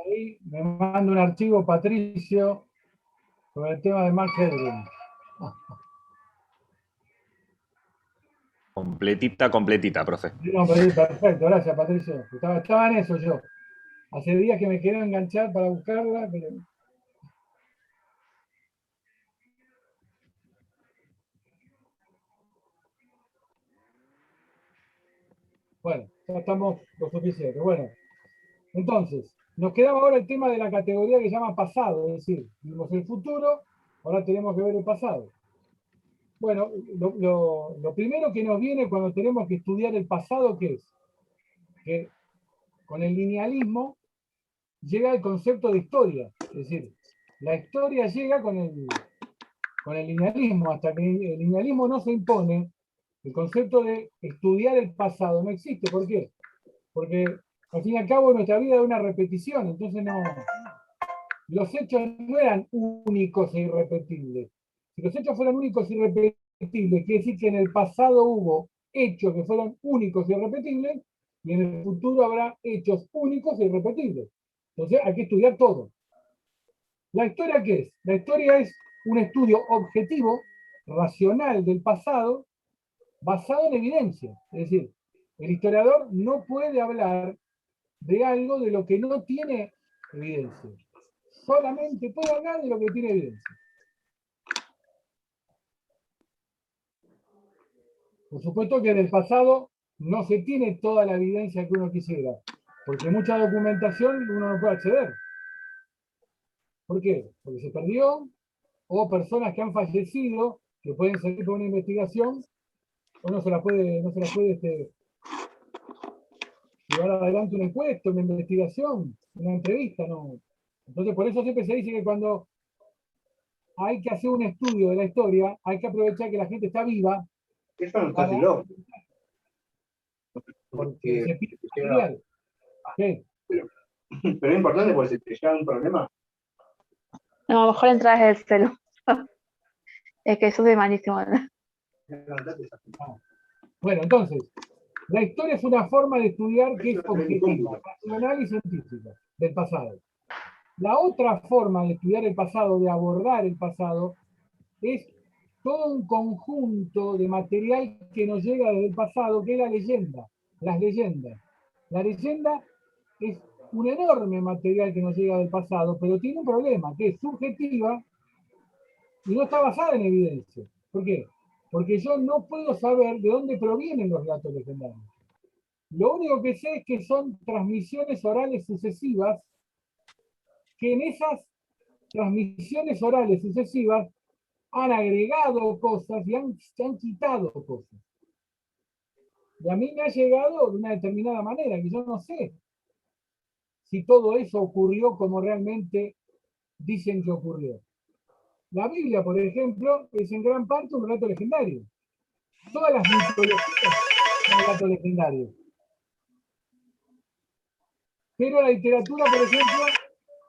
Ahí me manda un archivo, Patricio, sobre el tema de Max Headroom. Completita, completita, profe. No, perfecto, gracias, Patricio. Estaba en eso yo. Hace días que me quiero enganchar para buscarla, pero... Bueno, ya estamos lo suficiente. Bueno, entonces, nos quedaba ahora el tema de la categoría que se llama pasado, es decir, vimos el futuro, ahora tenemos que ver el pasado. Bueno, lo primero que nos viene cuando tenemos que estudiar el pasado, ¿qué es? Que con el linealismo llega el concepto de historia, es decir, la historia llega con el linealismo, hasta que el linealismo no se impone, el concepto de estudiar el pasado no existe. ¿Por qué? Porque al fin y al cabo nuestra vida es una repetición, entonces no, los hechos no eran únicos e irrepetibles. Si los hechos fueran únicos e irrepetibles, quiere decir que en el pasado hubo hechos que fueron únicos e irrepetibles, y en el futuro habrá hechos únicos e irrepetibles. Entonces hay que estudiar todo. ¿La historia qué es? La historia es un estudio objetivo, racional del pasado, basado en evidencia. Es decir, el historiador no puede hablar de algo de lo que no tiene evidencia. Solamente puede hablar de lo que tiene evidencia. Por supuesto que en el pasado no se tiene toda la evidencia que uno quisiera, porque mucha documentación uno no puede acceder. ¿Por qué? Porque se perdió, o personas que han fallecido, que pueden seguir por una investigación, o no se la puede llevar adelante una encuesta, una investigación, una entrevista, no. Entonces, por eso siempre se dice que cuando hay que hacer un estudio de la historia, hay que aprovechar que la gente está viva. Eso no está así loco. Porque se pierde material. ¿Qué? Pero es importante porque si te llega un problema. No, mejor entrar desde el celo. Es que eso es malísimo. Bueno, entonces, la historia es una forma de estudiar que es objetiva, racional y científica del pasado. La otra forma de estudiar el pasado, de abordar el pasado, es todo un conjunto de material que nos llega desde el pasado, que es la leyenda, las leyendas. La leyenda es un enorme material que nos llega del pasado, pero tiene un problema, que es subjetiva y no está basada en evidencia. ¿Por qué? Porque yo no puedo saber de dónde provienen los relatos legendarios. Lo único que sé es que son transmisiones orales sucesivas, que en esas transmisiones orales sucesivas han agregado cosas y han quitado cosas. Y a mí me ha llegado de una determinada manera, que yo no sé si todo eso ocurrió como realmente dicen que ocurrió. La Biblia, por ejemplo, es en gran parte un relato legendario. Todas las mitologías son relatos legendarios. Pero la literatura, por ejemplo,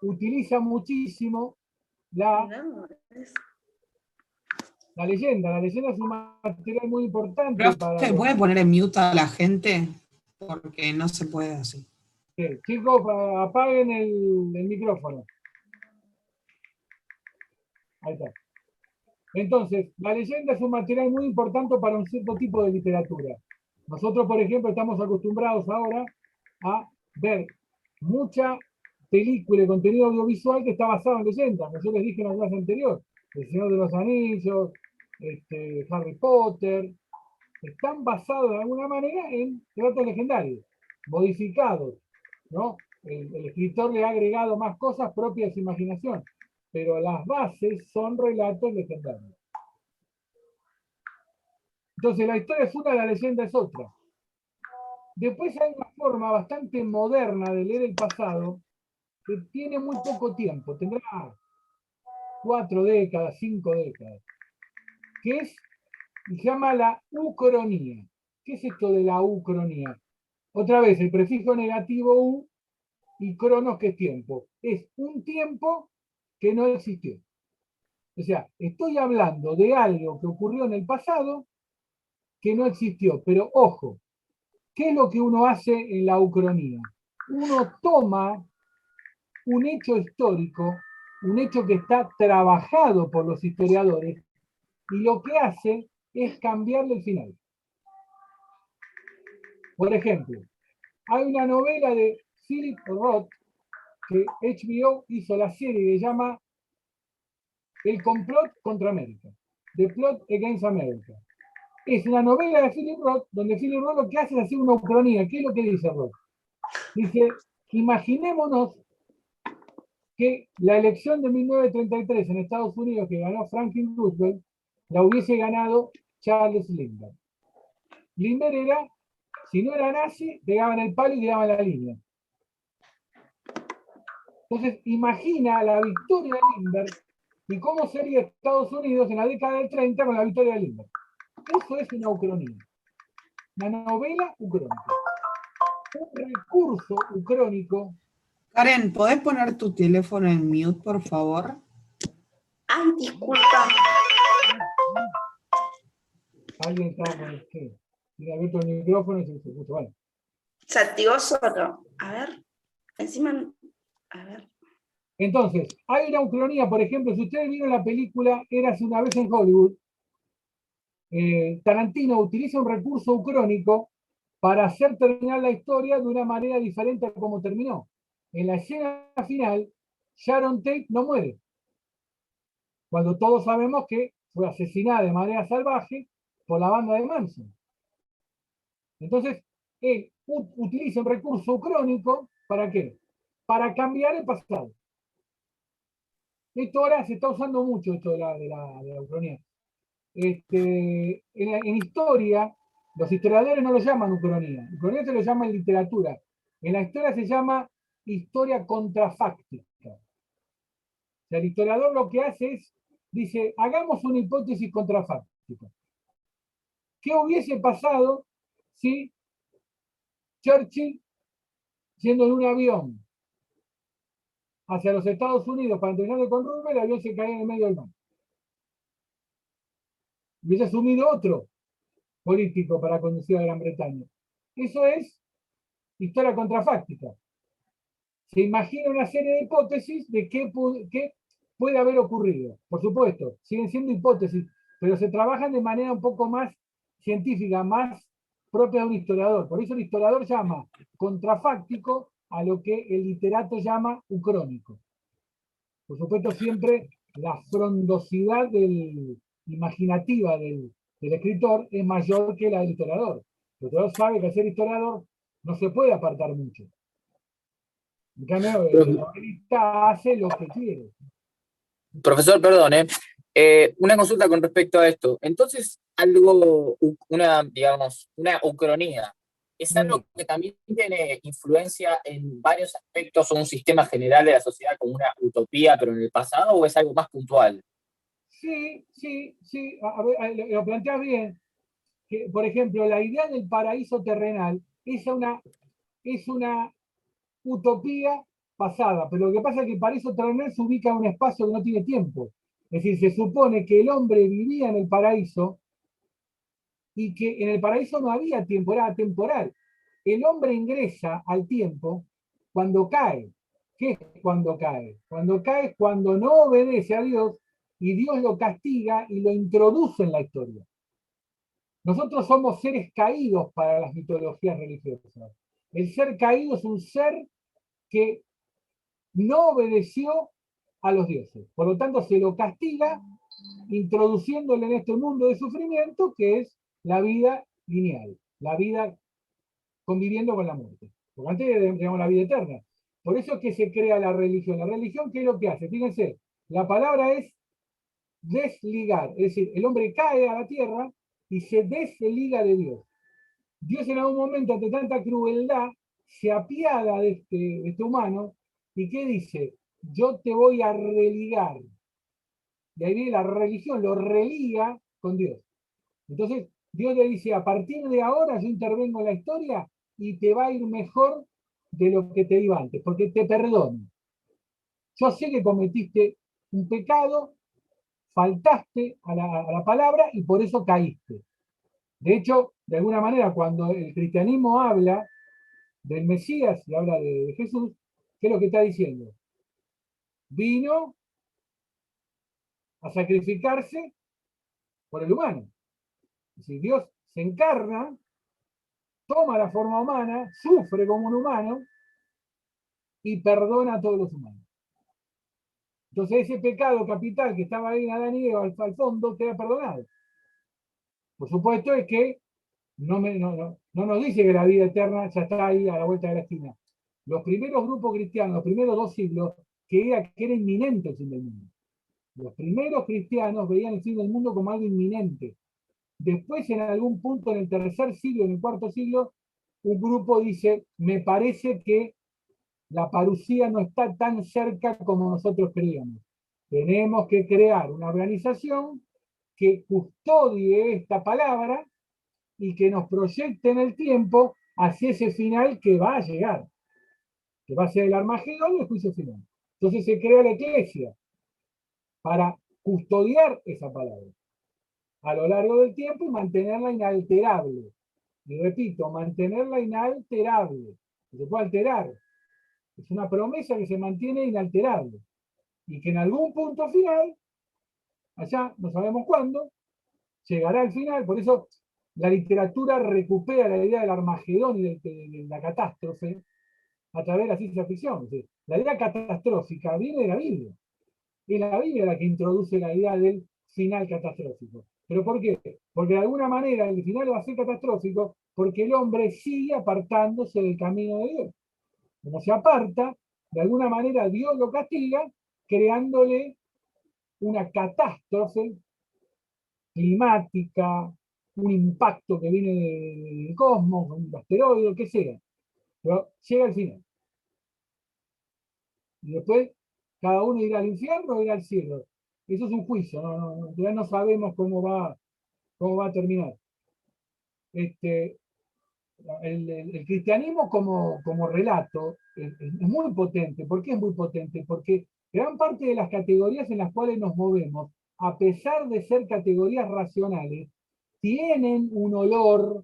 utiliza muchísimo la leyenda. La leyenda es un material muy importante para... ¿Se puede poner en mute a la gente? Porque no se puede así. Sí. Chicos, apaguen el micrófono. Ahí está. Entonces, la leyenda es un material muy importante para un cierto tipo de literatura. Nosotros, por ejemplo, estamos acostumbrados ahora a ver mucha película y contenido audiovisual que está basado en leyendas. Como yo les dije en la clase anterior, El Señor de los Anillos, Harry Potter, están basados de alguna manera en relatos legendarios, modificados, ¿no? El escritor le ha agregado más cosas propias de su imaginación, pero las bases son relatos legendarios. Entonces la historia es una, la leyenda es otra. Después hay una forma bastante moderna de leer el pasado que tiene muy poco tiempo, tendrá 4 décadas, 5 décadas, que se llama la ucronía. ¿Qué es esto de la ucronía? Otra vez, el prefijo negativo u y cronos, que es tiempo. Es un tiempo que no existió. O sea, estoy hablando de algo que ocurrió en el pasado que no existió. Pero ojo, ¿qué es lo que uno hace en la ucronía? Uno toma un hecho histórico, un hecho que está trabajado por los historiadores, y lo que hace es cambiarle el final. Por ejemplo, hay una novela de Philip Roth que HBO hizo la serie que se llama El complot contra América, The Plot Against America. Es una novela de Philip Roth, donde Philip Roth lo que hace es hacer una ucronía. ¿Qué es lo que dice Roth? Dice, imaginémonos que la elección de 1933 en Estados Unidos que ganó Franklin Roosevelt, la hubiese ganado Charles Lindbergh. Lindbergh era, si no era nazi, pegaban el palo y tiraban la línea. Entonces, imagina la victoria de Lindbergh y cómo sería Estados Unidos en la década del 30 con la victoria de Lindbergh. Eso es una ucronía. Una novela ucrónica. Un recurso ucrónico. Karen, ¿podés poner tu teléfono en mute, por favor? Ay, disculpa. Alguien está con el tiene abierto el micrófono y se escucha. Vale. Se activó solo. A ver. Encima. A ver. Entonces, hay una ucronía, por ejemplo, si ustedes vieron la película Érase una vez en Hollywood, Tarantino utiliza un recurso ucrónico para hacer terminar la historia de una manera diferente a como terminó. En la escena final, Sharon Tate no muere, cuando todos sabemos que fue asesinada de manera salvaje por la banda de Manson. Entonces, él utiliza un recurso ucrónico, ¿para qué? Para cambiar el pasado. Esto ahora se está usando mucho, esto de la ucronía. En historia, los historiadores no lo llaman ucronía. Ucronía se lo llama en literatura. En la historia se llama historia contrafáctica. O sea, el historiador lo que hace es, dice, hagamos una hipótesis contrafáctica. ¿Qué hubiese pasado si Churchill, yendo en un avión hacia los Estados Unidos para entrenarse con Roosevelt, el avión se cae en el medio del mar? Hubiese asumido otro político para conducir a Gran Bretaña. Eso es historia contrafáctica. Se imagina una serie de hipótesis de qué puede haber ocurrido. Por supuesto, siguen siendo hipótesis, pero se trabajan de manera un poco más científica, más propia de un historiador. Por eso el historiador llama contrafáctico a lo que el literato llama ucrónico. Por supuesto, siempre la frondosidad imaginativa del escritor es mayor que la del historiador. El historiador sabe que al ser historiador no se puede apartar mucho. En cambio, el novelista hace lo que quiere. Profesor, perdone. Una consulta con respecto a esto. Entonces, digamos, una ucronía, ¿es algo que también tiene influencia en varios aspectos o un sistema general de la sociedad como una utopía, pero en el pasado, o es algo más puntual? Sí. A ver, lo planteas bien. Que, por ejemplo, la idea del paraíso terrenal es una utopía pasada, pero lo que pasa es que el paraíso terrenal se ubica en un espacio que no tiene tiempo. Es decir, se supone que el hombre vivía en el paraíso y que en el paraíso no había tiempo, era temporal. El hombre ingresa al tiempo cuando cae. ¿Qué es cuando cae? Cuando cae es cuando no obedece a Dios y Dios lo castiga y lo introduce en la historia. Nosotros somos seres caídos para las mitologías religiosas. El ser caído es un ser que no obedeció a los dioses. Por lo tanto, se lo castiga introduciéndole en este mundo de sufrimiento que es la vida lineal, la vida conviviendo con la muerte. Porque antes tenemos la vida eterna. Por eso es que se crea la religión. La religión, ¿qué es lo que hace? Fíjense, la palabra es desligar. Es decir, el hombre cae a la tierra y se desliga de Dios. Dios en algún momento, ante tanta crueldad, se apiada de este humano y ¿qué dice? Yo te voy a religar. Y ahí viene la religión, lo religa con Dios. Entonces, Dios le dice, a partir de ahora yo intervengo en la historia y te va a ir mejor de lo que te iba antes, porque te perdono. Yo sé que cometiste un pecado, faltaste a la palabra y por eso caíste. De hecho, de alguna manera, cuando el cristianismo habla del Mesías y habla de Jesús, ¿qué es lo que está diciendo? vino a sacrificarse por el humano. Si Dios se encarna, toma la forma humana, sufre como un humano y perdona a todos los humanos. Entonces ese pecado capital que estaba ahí en Adán y Eva al fondo queda perdonado. Por supuesto es que no nos dice que la vida eterna ya está ahí a la vuelta de la esquina. Los primeros grupos cristianos, los primeros 2 siglos, que era inminente el fin del mundo. Los primeros cristianos veían el fin del mundo como algo inminente. Después, en algún punto, en el 3er siglo, en el 4.º siglo, un grupo dice, me parece que la parucía no está tan cerca como nosotros creíamos. Tenemos que crear una organización que custodie esta palabra y que nos proyecte en el tiempo hacia ese final que va a llegar, que va a ser el Armagedón y el juicio final. Entonces se crea la iglesia para custodiar esa palabra a lo largo del tiempo y mantenerla inalterable. Y repito, mantenerla inalterable. No se puede alterar. Es una promesa que se mantiene inalterable. Y que en algún punto final, allá no sabemos cuándo, llegará al final. Por eso la literatura recupera la idea del Armagedón y de la catástrofe a través de la ciencia ficción. La idea catastrófica viene de la Biblia. Es la Biblia la que introduce la idea del final catastrófico. ¿Pero por qué? Porque de alguna manera el final va a ser catastrófico porque el hombre sigue apartándose del camino de Dios. Como se aparta, de alguna manera Dios lo castiga creándole una catástrofe climática, un impacto que viene del cosmos, un asteroide, lo que sea. Pero llega al final. Y después cada uno irá al infierno o irá al cielo. Eso es un juicio, ya no sabemos cómo va a terminar. El cristianismo como relato es muy potente. ¿Por qué es muy potente? Porque gran parte de las categorías en las cuales nos movemos, a pesar de ser categorías racionales, tienen un olor,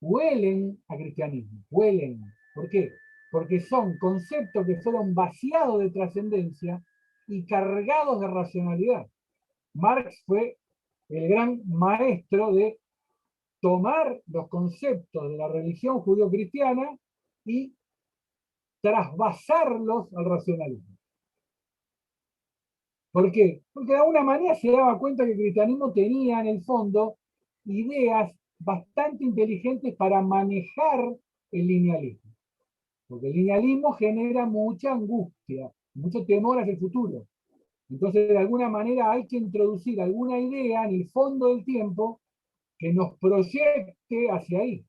huelen a cristianismo, huelen. ¿Por qué? Porque son conceptos que fueron vaciados de trascendencia y cargados de racionalidad. Marx fue el gran maestro de tomar los conceptos de la religión judío-cristiana y trasvasarlos al racionalismo. ¿Por qué? Porque de alguna manera se daba cuenta que el cristianismo tenía en el fondo ideas bastante inteligentes para manejar el linealismo. Porque el linealismo genera mucha angustia, mucho temor hacia el futuro. Entonces, de alguna manera hay que introducir alguna idea en el fondo del tiempo que nos proyecte hacia ahí.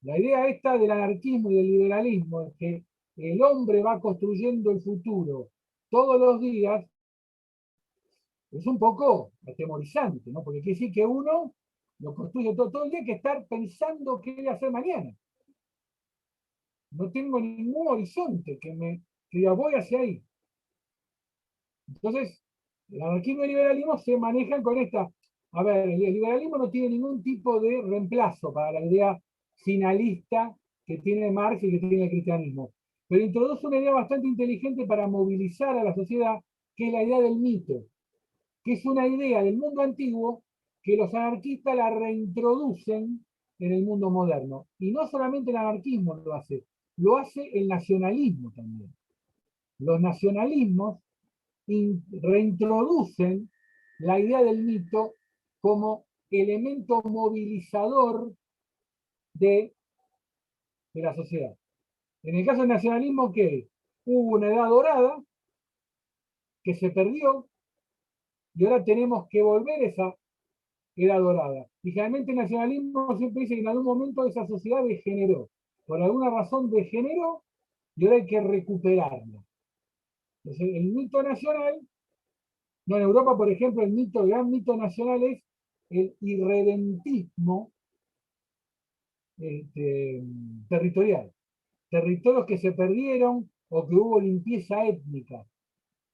La idea esta del anarquismo y del liberalismo es que el hombre va construyendo el futuro todos los días, es un poco atemorizante, ¿no? Porque quiere decir que uno lo construye todo el día, hay que estar pensando qué voy a hacer mañana. No tengo ningún horizonte que diga voy hacia ahí. Entonces, el anarquismo y el liberalismo se manejan con esta. A ver, el liberalismo no tiene ningún tipo de reemplazo para la idea finalista que tiene Marx y que tiene el cristianismo. Pero introduce una idea bastante inteligente para movilizar a la sociedad, que es la idea del mito, que es una idea del mundo antiguo que los anarquistas la reintroducen en el mundo moderno. Y no solamente el anarquismo lo hace el nacionalismo también. Los nacionalismos reintroducen la idea del mito como elemento movilizador de la sociedad. En el caso del nacionalismo, ¿qué? Hubo una edad dorada que se perdió y ahora tenemos que volver a esa edad dorada. Y generalmente el nacionalismo siempre dice que en algún momento esa sociedad degeneró. Por alguna razón degeneró y ahora hay que recuperarla. Entonces, el mito nacional, no, en Europa, por ejemplo, el gran mito nacional es el irredentismo territorial. Territorios que se perdieron o que hubo limpieza étnica.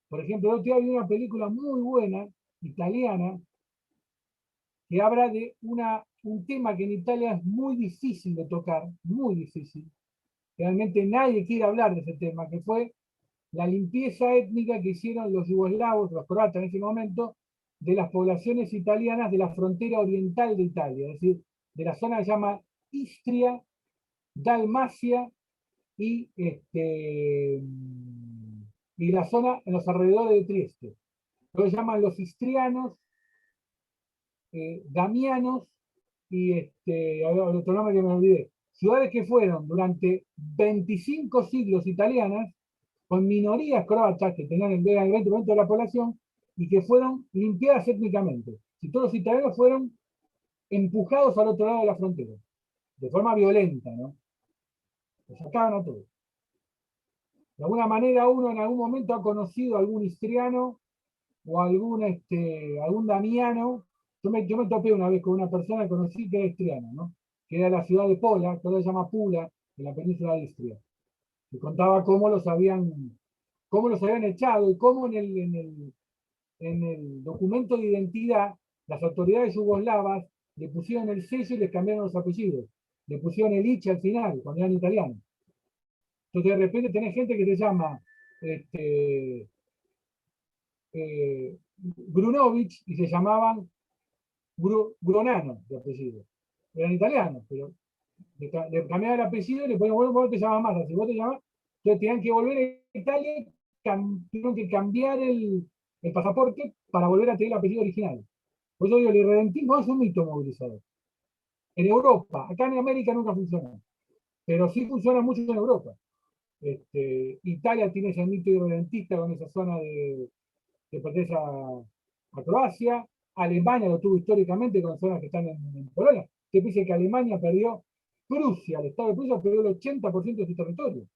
Por ejemplo, el otro día vi una película muy buena, italiana, que habla de un tema que en Italia es muy difícil de tocar, muy difícil. Realmente nadie quiere hablar de ese tema, que fue la limpieza étnica que hicieron los yugoslavos, los croatas en ese momento, de las poblaciones italianas de la frontera oriental de Italia, es decir, de la zona que se llama Istria, Dalmacia y, y la zona en los alrededores de Trieste. Lo llaman los istrianos, damianos y otro nombre que me olvidé. Ciudades que fueron durante 25 siglos italianas, con minorías croatas que tenían el 20% de la población y que fueron limpiadas étnicamente. Si todos los italianos fueron empujados al otro lado de la frontera, de forma violenta, ¿no? Los sacaban a todos. De alguna manera uno en algún momento ha conocido a algún istriano o algún damiano. Yo me topé una vez con una persona que conocí que era istriana, ¿no? Que era de la ciudad de Pola, que ahora se llama Pula, en la península de Istria. Y contaba cómo los habían echado y cómo en el documento de identidad las autoridades yugoslavas le pusieron el sello y les cambiaron los apellidos. Le pusieron el ich al final, cuando eran italianos. Entonces de repente tenés gente que se llama Grunovich y se llamaban Gronano de apellido. Eran italianos, pero le cambiaban el apellido y le ponían, bueno, vos te llamas más, así vos te llamas. Entonces tenían que volver a Italia, tuvieron que cambiar el pasaporte para volver a tener el apellido original. Por eso digo, el irredentismo es un mito movilizador. En Europa, acá en América nunca funciona, pero sí funciona mucho en Europa. Italia tiene ese mito irredentista con esa zona que pertenece a Croacia. Alemania lo tuvo históricamente con zonas que están en Polonia. Se dice que Alemania perdió, Prusia, el Estado de Prusia perdió el 80% de su territorio.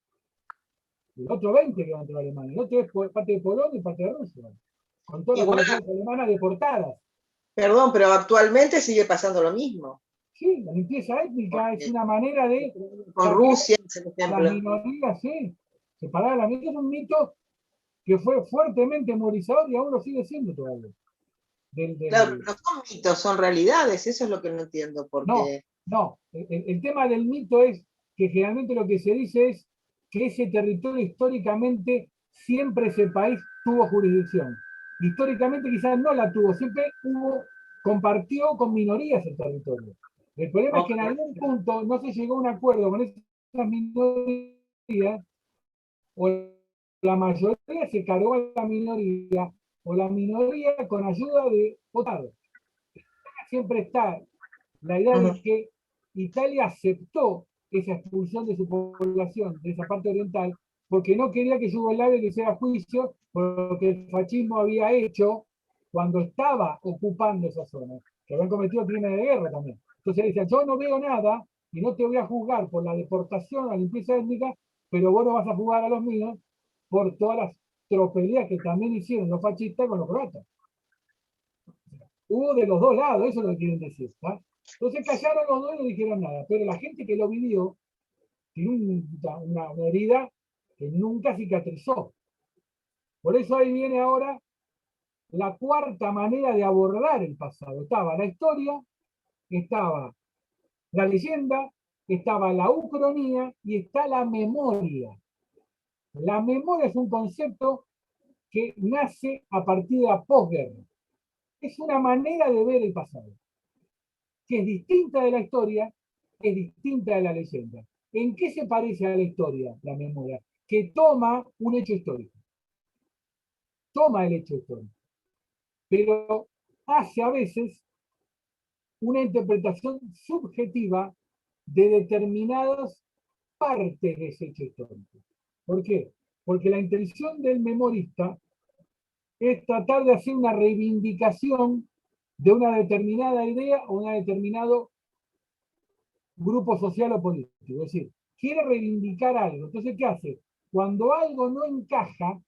El otro 20% quedó dentro de Alemania. El otro es parte de Polonia y parte de Rusia. Con todas las poblaciones alemanas deportadas. Perdón, pero actualmente sigue pasando lo mismo. Sí, la limpieza étnica es una manera de... Con Rusia, por ejemplo. Las minorías, sí. Separar a las minorías es un mito que fue fuertemente movilizador y aún lo sigue siendo todavía. Claro, no son mitos, son realidades, eso es lo que no entiendo. Porque... No. El tema del mito es que generalmente lo que se dice es que ese territorio históricamente, siempre ese país tuvo jurisdicción. Históricamente quizás no la tuvo, siempre compartió con minorías el territorio. El problema es que en algún punto no se llegó a un acuerdo con esas minorías, o la mayoría se cargó a la minoría, o la minoría con ayuda de otros. Siempre está la idea de que Italia aceptó esa expulsión de su población, de esa parte oriental, porque no quería que Yugoslavia le hiciera juicio por lo que el fascismo había hecho cuando estaba ocupando esa zona, que habían cometido crímenes de guerra también. Entonces decía, yo no veo nada y no te voy a juzgar por la deportación, la limpieza étnica, pero vos no vas a juzgar a los míos por todas las tropelías que también hicieron los fascistas con los croatas. Hubo de los dos lados, eso es lo que quieren decir. ¿Tá? Entonces callaron los dos y no dijeron nada, pero la gente que lo vivió tiene una herida que nunca cicatrizó. Por eso ahí viene ahora la cuarta manera de abordar el pasado. Estaba la historia, estaba la leyenda, estaba la ucronía y está la memoria. La memoria es un concepto que nace a partir de la posguerra. Es una manera de ver el pasado, que es distinta de la historia, es distinta de la leyenda. ¿En qué se parece a la historia, la memoria? Que toma un hecho histórico. Toma el hecho histórico. Pero hace a veces una interpretación subjetiva de determinadas partes de ese hecho histórico. ¿Por qué? Porque la intención del memorista es tratar de hacer una reivindicación de una determinada idea o un determinado grupo social o político. Es decir, quiere reivindicar algo. Entonces, ¿qué hace? Cuando algo no encaja,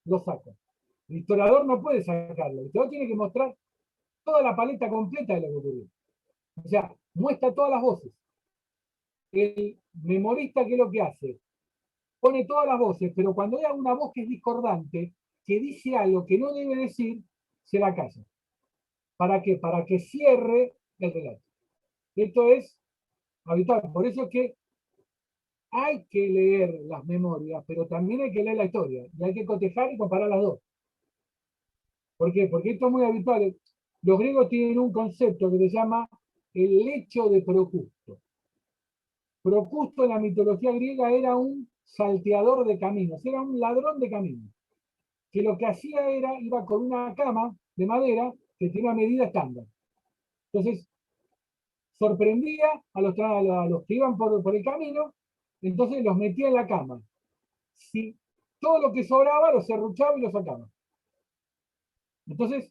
lo saca. El historiador no puede sacarlo. El historiador tiene que mostrar toda la paleta completa de lo que ocurrió. O sea, muestra todas las voces. El memorista, ¿qué es lo que hace? Pone todas las voces, pero cuando hay una voz que es discordante, que dice algo que no debe decir, se la calla. ¿Para qué? Para que cierre el relato. Esto es habitual. Por eso es que hay que leer las memorias, pero también hay que leer la historia, y hay que cotejar y comparar las dos. ¿Por qué? Porque esto es muy habitual. Los griegos tienen un concepto que se llama el lecho de Procusto. Procusto en la mitología griega era un salteador de caminos, era un ladrón de caminos, que lo que hacía era, iba con una cama de madera que tenía una medida estándar. Entonces, sorprendía a los que iban por el camino, entonces los metía en la cama. Si todo lo que sobraba lo serruchaba y lo sacaba. Entonces,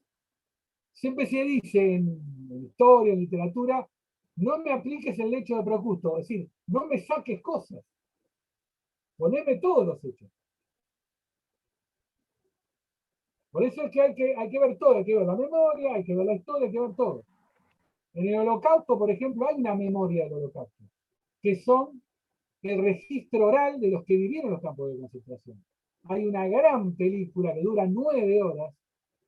siempre se dice en historia, en literatura, no me apliques el lecho de Procusto, es decir, no me saques cosas, poneme todos los hechos. Por eso es que hay que ver todo, hay que ver la memoria, hay que ver la historia, hay que ver todo. En el Holocausto, por ejemplo, hay una memoria del Holocausto, que son el registro oral de los que vivieron en los campos de concentración. Hay una gran película que dura 9 horas,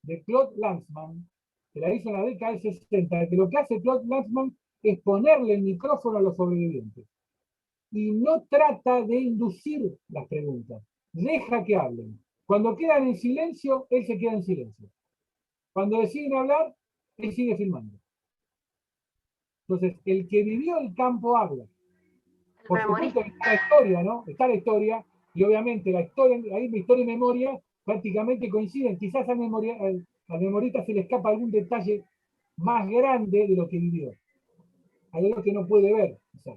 de Claude Lanzmann, que la hizo en la década del 60, que lo que hace Claude Lanzmann es ponerle el micrófono a los sobrevivientes. Y no trata de inducir las preguntas, deja que hablen. Cuando quedan en silencio, él se queda en silencio. Cuando deciden hablar, él sigue filmando. Entonces, el que vivió el campo habla. Por supuesto, está la historia, ¿no? Está la historia, y obviamente la historia, ahí la historia y memoria prácticamente coinciden. Quizás al memorista se le escapa algún detalle más grande de lo que vivió. Hay algo que no puede ver. O sea,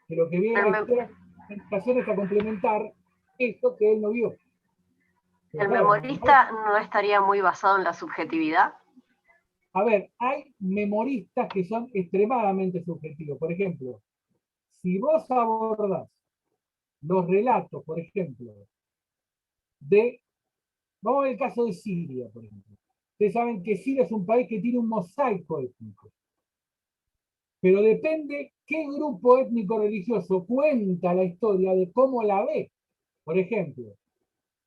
que lo que vive la historia en ocasiones a complementar esto que él no vio. Pero ¿El claro, memorista no estaría muy basado en la subjetividad? a ver, hay memoristas que son extremadamente subjetivos. Por ejemplo, si vos abordás los relatos, por ejemplo, vamos a ver el caso de Siria, por ejemplo. Ustedes saben que Siria es un país que tiene un mosaico étnico. Pero depende qué grupo étnico religioso cuenta la historia de cómo la ve. Por ejemplo,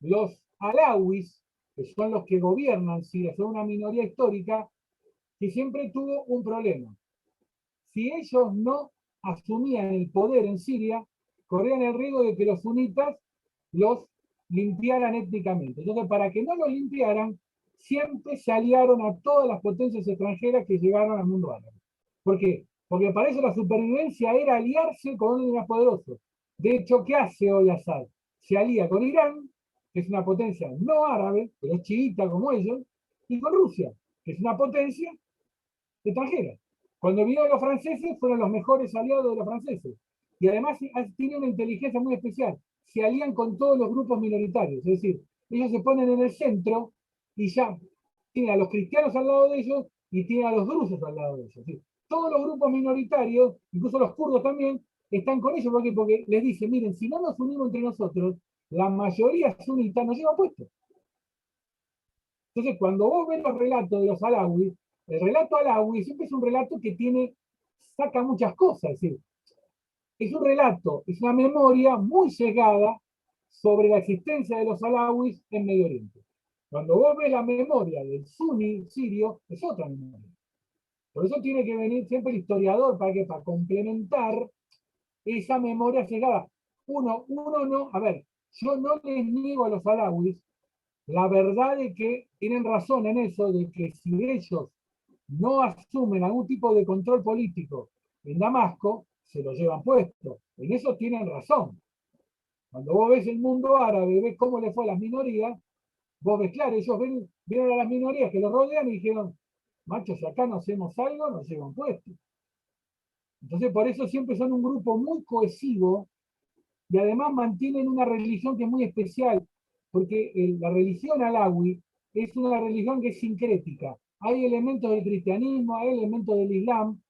los alawis, que son los que gobiernan Siria, son una minoría histórica que siempre tuvo un problema. Si ellos no asumían el poder en Siria, corrían el riesgo de que los sunitas los limpiaran étnicamente. Entonces, para que no los limpiaran, siempre se aliaron a todas las potencias extranjeras que llegaron al mundo árabe. ¿Por qué? Porque para eso la supervivencia era aliarse con uno más poderosos. De hecho, ¿qué hace hoy Assad? Se alía con Irán, que es una potencia no árabe, pero es chiita como ellos, y con Rusia, que es una potencia extranjera. Cuando vinieron los franceses, fueron los mejores aliados de los franceses. Y además tienen una inteligencia muy especial. Se alían con todos los grupos minoritarios. Es decir, ellos se ponen en el centro y ya tienen a los cristianos al lado de ellos y tienen a los drusos al lado de ellos. Es decir, todos los grupos minoritarios, incluso los kurdos también, están con ellos porque les dicen, miren, si no nos unimos entre nosotros, la mayoría sunita nos lleva puesto. Entonces, cuando vos ves los relatos de los alawis, el relato alawi siempre es un relato que saca muchas cosas, es decir, es un relato, es una memoria muy sesgada sobre la existencia de los alawis en Medio Oriente. Cuando vos ves la memoria del suní sirio, es otra memoria. Por eso tiene que venir siempre el historiador para complementar esa memoria sesgada. Uno no, a ver, yo no les niego a los alawis la verdad de que tienen razón en eso, de que si ellos no asumen algún tipo de control político en Damasco, se lo llevan puesto. En eso tienen razón. Cuando vos ves el mundo árabe, ves cómo le fue a las minorías, vos ves, claro, ellos vieron a las minorías que los rodean y dijeron, machos, si acá no hacemos algo, nos llevan puesto. Entonces, por eso siempre son un grupo muy cohesivo y además mantienen una religión que es muy especial, porque la religión alawi es una religión que es sincrética. Hay elementos del cristianismo, hay elementos del islam,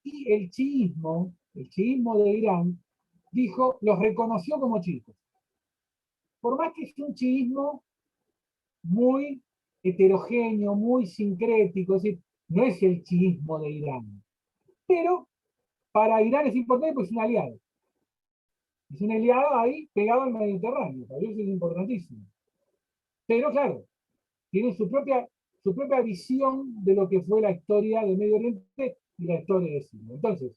y el chiismo de Irán, los reconoció como chiitas. Por más que es un chiismo muy heterogéneo, muy sincrético, es decir, no es el chiismo de Irán. Pero para Irán es importante porque es un aliado. Es un aliado ahí pegado al Mediterráneo, para ellos es importantísimo. Pero claro, tiene su propia visión de lo que fue la historia del Medio Oriente y la historia de Siria. Entonces,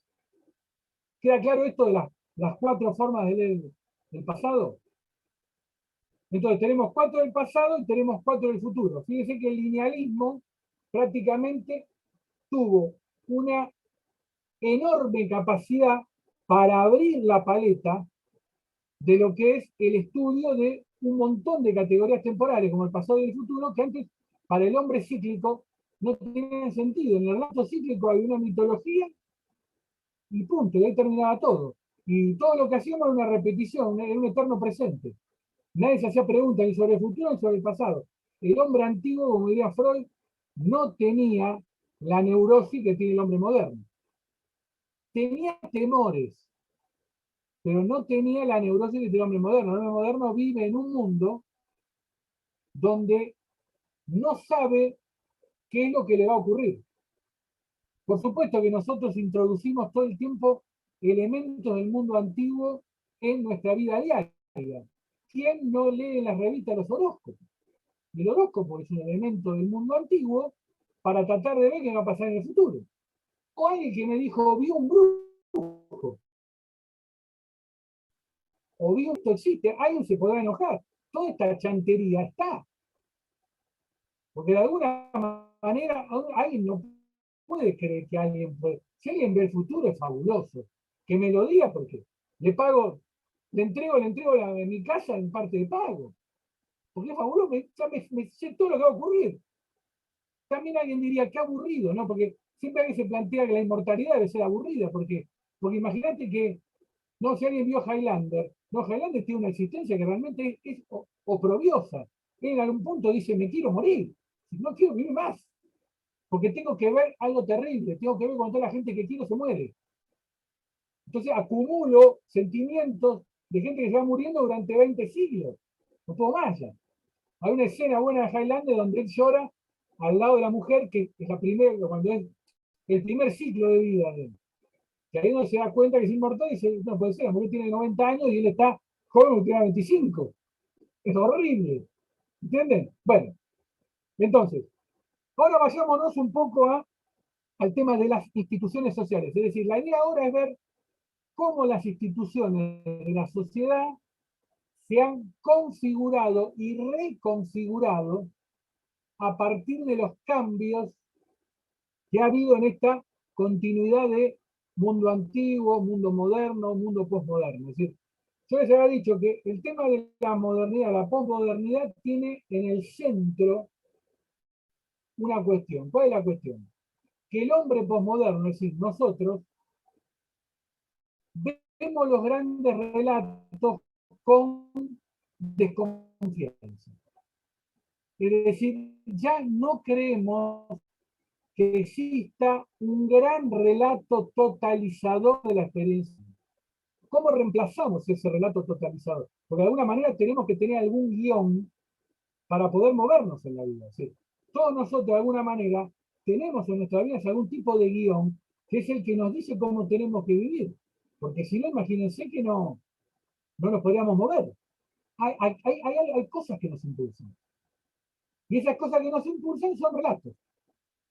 queda claro esto de las 4 formas de leer el pasado? Entonces tenemos 4 del pasado y tenemos 4 del futuro. Fíjense que el linealismo prácticamente tuvo una enorme capacidad para abrir la paleta de lo que es el estudio de un montón de categorías temporales, como el pasado y el futuro, que antes para el hombre cíclico no tenían sentido. En el relato cíclico hay una mitología y punto, y ahí terminaba todo. Y todo lo que hacíamos era una repetición, era un eterno presente. Nadie se hacía preguntas ni sobre el futuro ni sobre el pasado. El hombre antiguo, como diría Freud, no tenía la neurosis que tiene el hombre moderno. Tenía temores, pero no tenía la neurosis que tiene el hombre moderno. El hombre moderno vive en un mundo donde no sabe qué es lo que le va a ocurrir. Por supuesto que nosotros introducimos todo el tiempo elementos del mundo antiguo en nuestra vida diaria. ¿Quién no lee en las revistas los horóscopos? El horóscopo es un elemento del mundo antiguo para tratar de ver qué va a pasar en el futuro. O alguien que me dijo, vi un brujo. O vi un esto existe, alguien se podrá enojar. Toda esta chantería está. Porque de alguna manera alguien no puede creer que alguien puede. Si alguien ve el futuro es fabuloso. Que me lo diga porque le pago, le entrego mi casa en parte de pago. Porque es fabuloso, ya me sé todo lo que va a ocurrir. También alguien diría, qué aburrido, ¿no? Porque siempre alguien se plantea que la inmortalidad debe ser aburrida, porque imagínate que, no, si alguien vio Highlander, no, Highlander tiene una existencia que realmente es oprobiosa. Él en algún punto dice, me quiero morir, no quiero vivir más, porque tengo que ver algo terrible, tengo que ver cuando toda la gente que quiero se muere. Entonces acumulo sentimientos de gente que se va muriendo durante 20 siglos, no puedo más ya. Hay una escena buena de Highlander donde él llora al lado de la mujer, que es la primera, cuando es el primer ciclo de vida de él. Que ahí uno se da cuenta que es inmortal y dice, no puede ser, la mujer tiene 90 años y él está joven porque tiene 25. Es horrible. ¿Entienden? Bueno, entonces, ahora vayámonos un poco al tema de las instituciones sociales. Es decir, la idea ahora es ver cómo las instituciones de la sociedad se han configurado y reconfigurado a partir de los cambios que ha habido en esta continuidad de mundo antiguo, mundo moderno, mundo posmoderno. Es decir, yo les había dicho que el tema de la modernidad, la posmodernidad, tiene en el centro una cuestión. ¿Cuál es la cuestión? Que el hombre posmoderno, es decir, nosotros, vemos los grandes relatos con desconfianza. Es decir, ya no creemos que exista un gran relato totalizador de la experiencia. ¿Cómo reemplazamos ese relato totalizador? Porque de alguna manera tenemos que tener algún guión para poder movernos en la vida. ¿Sí? Todos nosotros de alguna manera tenemos en nuestra vida algún tipo de guión que es el que nos dice cómo tenemos que vivir. Porque si no, imagínense que no nos podríamos mover. Hay cosas que nos impulsan. Y esas cosas que nos impulsan son relatos.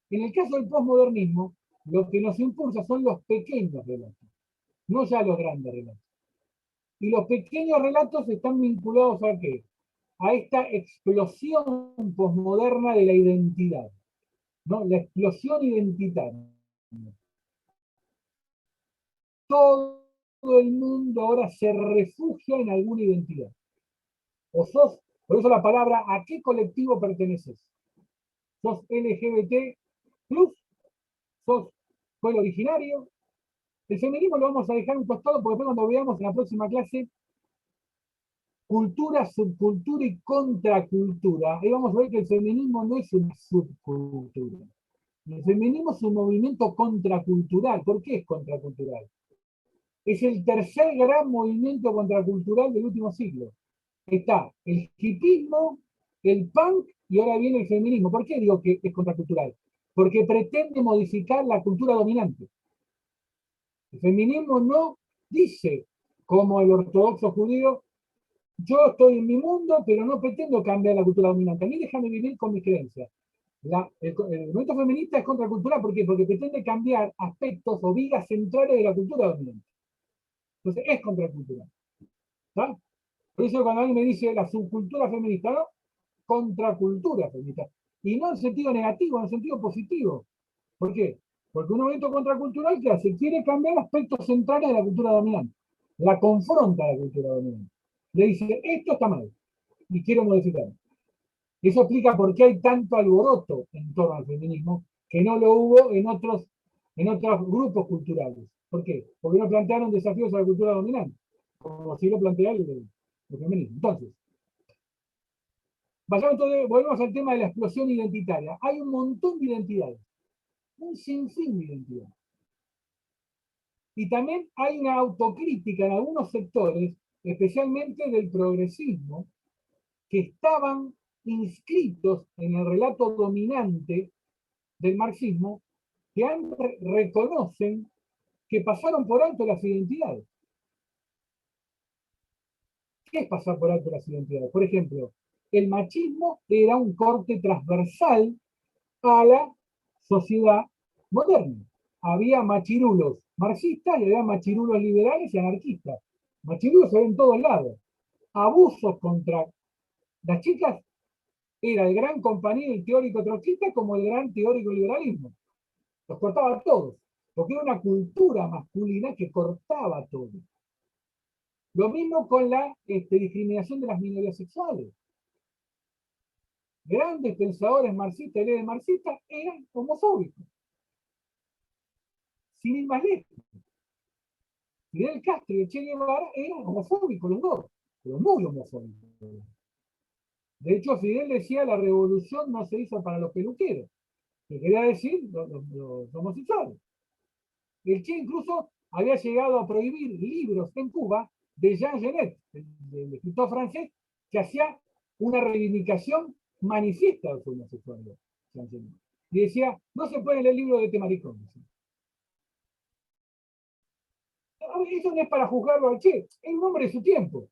En el caso del posmodernismo, lo que nos impulsa son los pequeños relatos, no ya los grandes relatos. Y los pequeños relatos están vinculados ¿a qué? A esta explosión posmoderna de la identidad, ¿no? La explosión identitaria. Todo el mundo ahora se refugia en alguna identidad. O sos, por eso la palabra, ¿a qué colectivo perteneces? ¿Sos LGBT+? ¿Sos pueblo originario? El feminismo lo vamos a dejar un costado porque después cuando veamos en la próxima clase cultura, subcultura y contracultura, ahí vamos a ver que el feminismo no es una subcultura. El feminismo es un movimiento contracultural. ¿Por qué es contracultural? Es el tercer gran movimiento contracultural del último siglo. Está el hipismo, el punk y ahora viene el feminismo. ¿Por qué digo que es contracultural? Porque pretende modificar la cultura dominante. El feminismo no dice, como el ortodoxo judío, yo estoy en mi mundo, pero no pretendo cambiar la cultura dominante. A mí déjame vivir con mis creencias. El movimiento feminista es contracultural, ¿por qué? Porque pretende cambiar aspectos o vigas centrales de la cultura dominante. Entonces es contracultural. ¿Está? Por eso cuando alguien me dice la subcultura feminista, no, contracultura feminista. Y no en sentido negativo, en sentido positivo. ¿Por qué? Porque un movimiento contracultural, ¿qué hace? Quiere cambiar aspectos centrales de la cultura dominante. La confronta a la cultura dominante. Le dice, esto está mal y quiero modificarlo. Eso explica por qué hay tanto alboroto en torno al feminismo que no lo hubo en otros grupos culturales. ¿Por qué? Porque no plantearon desafíos a la cultura dominante, como si lo plantea el feminismo. Entonces, volvemos al tema de la explosión identitaria. Hay un montón de identidades, un sinfín de identidades. Y también hay una autocrítica en algunos sectores, especialmente del progresismo, que estaban inscritos en el relato dominante del marxismo, que reconocen que pasaron por alto las identidades. ¿Qué es pasar por alto las identidades? Por ejemplo, el machismo era un corte transversal a la sociedad moderna. Había machirulos marxistas y había machirulos liberales y anarquistas. Machirulos se ven en todos lados. Abusos contra las chicas era el gran compañero y teórico trotskista como el gran teórico liberalismo. Los cortaba a todos, porque era una cultura masculina que cortaba todo. Lo mismo con la discriminación de las minorías sexuales. Grandes pensadores marxistas y líderes marxistas eran homofóbicos. Sin ir más lejos. Fidel Castro y Che Guevara eran homofóbicos los dos, pero muy homofóbicos. De hecho, Fidel decía la revolución no se hizo para los peluqueros, que quería decir los homosexuales. El Che incluso había llegado a prohibir libros en Cuba de Jean Genet, el escritor francés, que hacía una reivindicación manifiesta de su homosexualidad. Y decía, no se puede leer el libro de este maricón. Eso no es para juzgarlo al Che, es un hombre de su tiempo.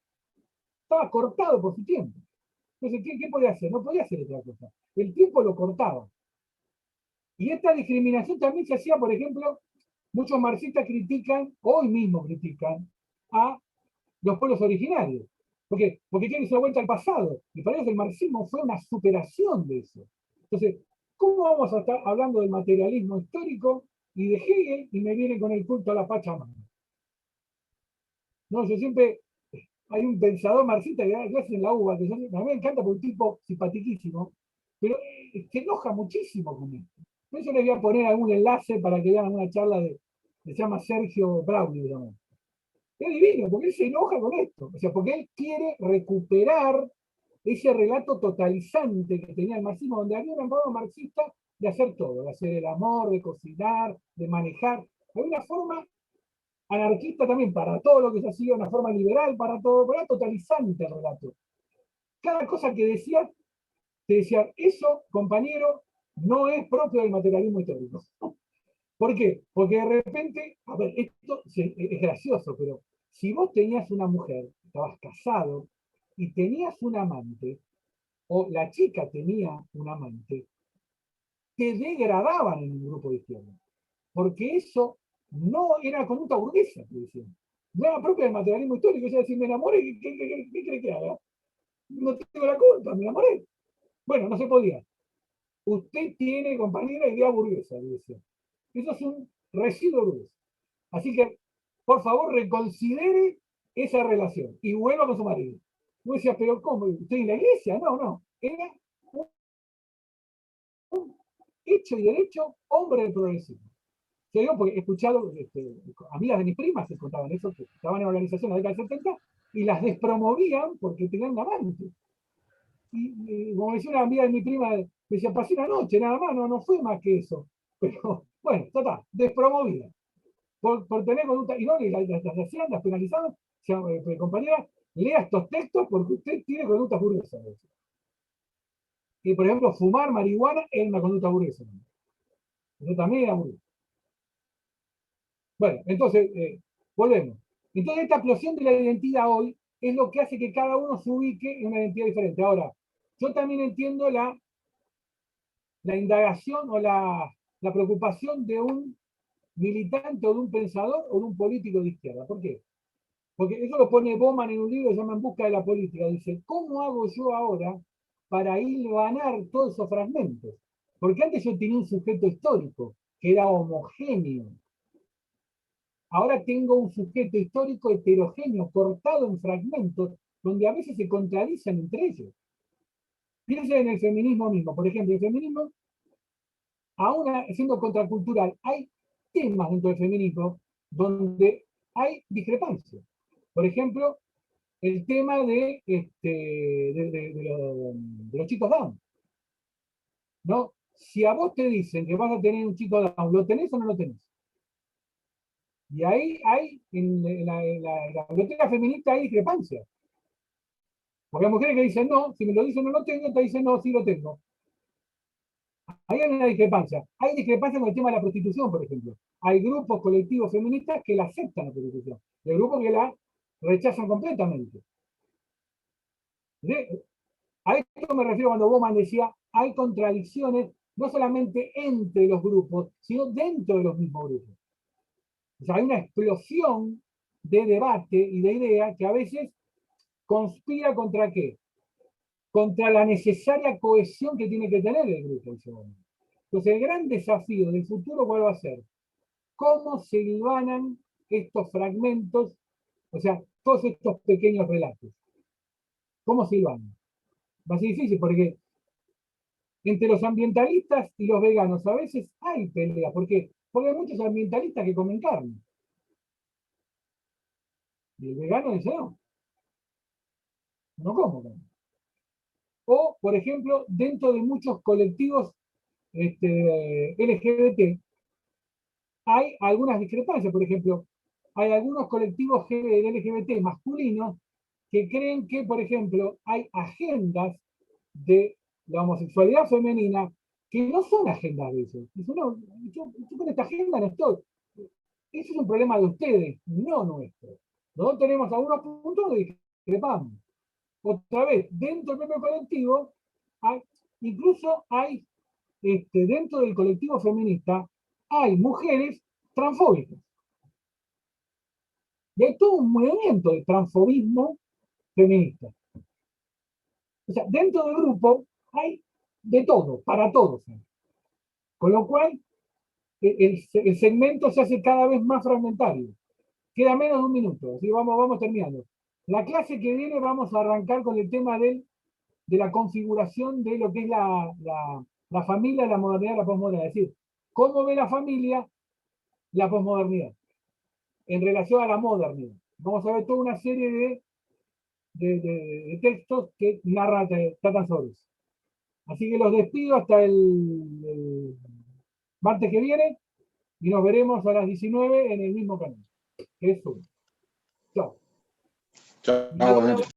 Estaba cortado por su tiempo. Entonces, ¿qué podía hacer? No podía hacer otra cosa. El tiempo lo cortaba. Y esta discriminación también se hacía, por ejemplo, muchos marxistas critican, hoy mismo critican, a los pueblos originarios. ¿Por qué? Porque quieren una vuelta al pasado. Y para ellos el marxismo fue una superación de eso. Entonces, ¿cómo vamos a estar hablando del materialismo histórico y de Hegel y me vienen con el culto a la Pachamama? No, yo siempre... Hay un pensador marxista que da clases en la UBA, que a mí me encanta por un tipo simpatiquísimo, pero se enoja muchísimo con esto. Por eso les voy a poner algún enlace para que vean alguna charla que se llama Sergio Brauli. Es divino, porque él se enoja con esto. O sea, porque él quiere recuperar ese relato totalizante que tenía el marxismo, donde había un empoderamiento marxista de hacer todo, de hacer el amor, de cocinar, de manejar. Hay una forma anarquista también para todo lo que se hacía, una forma liberal para todo, pero era totalizante el relato. Cada cosa que decía, te decía, eso, compañero, no es propio del materialismo histórico. ¿Por qué? Porque de repente, a ver, esto es gracioso, pero si vos tenías una mujer, estabas casado, y tenías un amante, o la chica tenía un amante, te degradaban en un grupo de izquierda. Porque eso no era conducta burguesa, te decían. No era propia del materialismo histórico. Ella decía, me enamoré, ¿qué cree que haga? No tengo la culpa, me enamoré. Bueno, no se podía. Usted tiene, compañera, idea burguesa, le decía. Eso es un residuo burgués. Así que, por favor, reconsidere esa relación y vuelva con su marido. Yo decía, pero ¿cómo? ¿Estoy en la iglesia? No. Era un hecho y derecho hombre del progresismo. Yo digo porque he escuchado, amigas de mis primas que contaban eso, que estaban en organización en la década del 70 y las despromovían porque tenían un amante. Y como decía una amiga de mi prima, me decía, pasé una noche nada más, no fue más que eso. Pero bueno, ya está, despromovida. Por tener conducta, y no, las hacían, las penalizaban, compañera, lea estos textos porque usted tiene conducta burguesa. Y por ejemplo, fumar marihuana es una conducta burguesa. Eso también era burguesa. Bueno, entonces, volvemos. Entonces, esta explosión de la identidad hoy es lo que hace que cada uno se ubique en una identidad diferente. Ahora, yo también entiendo la indagación o la preocupación de un militante o de un pensador o de un político de izquierda. ¿Por qué? porque eso lo pone Bauman en un libro que se llama En busca de la política. Dice, ¿cómo hago yo ahora para hilvanar todos esos fragmentos? Porque antes yo tenía un sujeto histórico, que era homogéneo. Ahora tengo un sujeto histórico heterogéneo, cortado en fragmentos, donde a veces se contradicen entre ellos. Piensen en el feminismo mismo. Por ejemplo, el feminismo, aún siendo contracultural, hay temas dentro del feminismo donde hay discrepancias. Por ejemplo, el tema de los chicos down. ¿No? Si a vos te dicen que vas a tener un chico down, ¿lo tenés o no lo tenés? Y ahí hay, en la biblioteca feminista hay discrepancias. Porque hay mujeres que dicen no, si me lo dicen no lo tengo, te dicen no, sí lo tengo. Ahí hay una discrepancia. Hay discrepancia con el tema de la prostitución, por ejemplo. Hay grupos colectivos feministas que la aceptan la prostitución. Y hay grupos que la rechazan completamente. A esto me refiero cuando Bauman decía, hay contradicciones no solamente entre los grupos, sino dentro de los mismos grupos. O sea, hay una explosión de debate y de ideas que a veces conspira contra ¿qué? Contra la necesaria cohesión que tiene que tener el grupo en ese momento. Entonces, el gran desafío del futuro, ¿cuál va a ser? ¿Cómo se hilvanan estos fragmentos, o sea, todos estos pequeños relatos? ¿Cómo se hilvanan? Va a ser difícil porque entre los ambientalistas y los veganos a veces hay peleas. ¿Por qué? Porque hay muchos ambientalistas que comen carne. Y el vegano dice no como carne. O, por ejemplo, dentro de muchos colectivos LGBT, hay algunas discrepancias. Por ejemplo, hay algunos colectivos LGBT masculinos que creen que, por ejemplo, hay agendas de la homosexualidad femenina que no son agendas de eso. Dicen, no, yo con esta agenda no estoy. Ese es un problema de ustedes, no nuestro. Nosotros tenemos algunos puntos donde discrepamos. Otra vez, dentro del propio colectivo, incluso hay, dentro del colectivo feminista, hay mujeres transfóbicas. Y hay todo un movimiento de transfobismo feminista. O sea, dentro del grupo hay de todo, para todos. Con lo cual, el segmento se hace cada vez más fragmentario. Queda menos de un minuto, así vamos terminando. La clase que viene vamos a arrancar con el tema de la configuración de lo que es la familia, la modernidad, la posmodernidad. Es decir, cómo ve la familia la posmodernidad en relación a la modernidad. Vamos a ver toda una serie de textos que tratan sobre eso. Así que los despido hasta el martes que viene y nos veremos a las 19 en el mismo canal. Eso. Chao. Chao, buenas noches.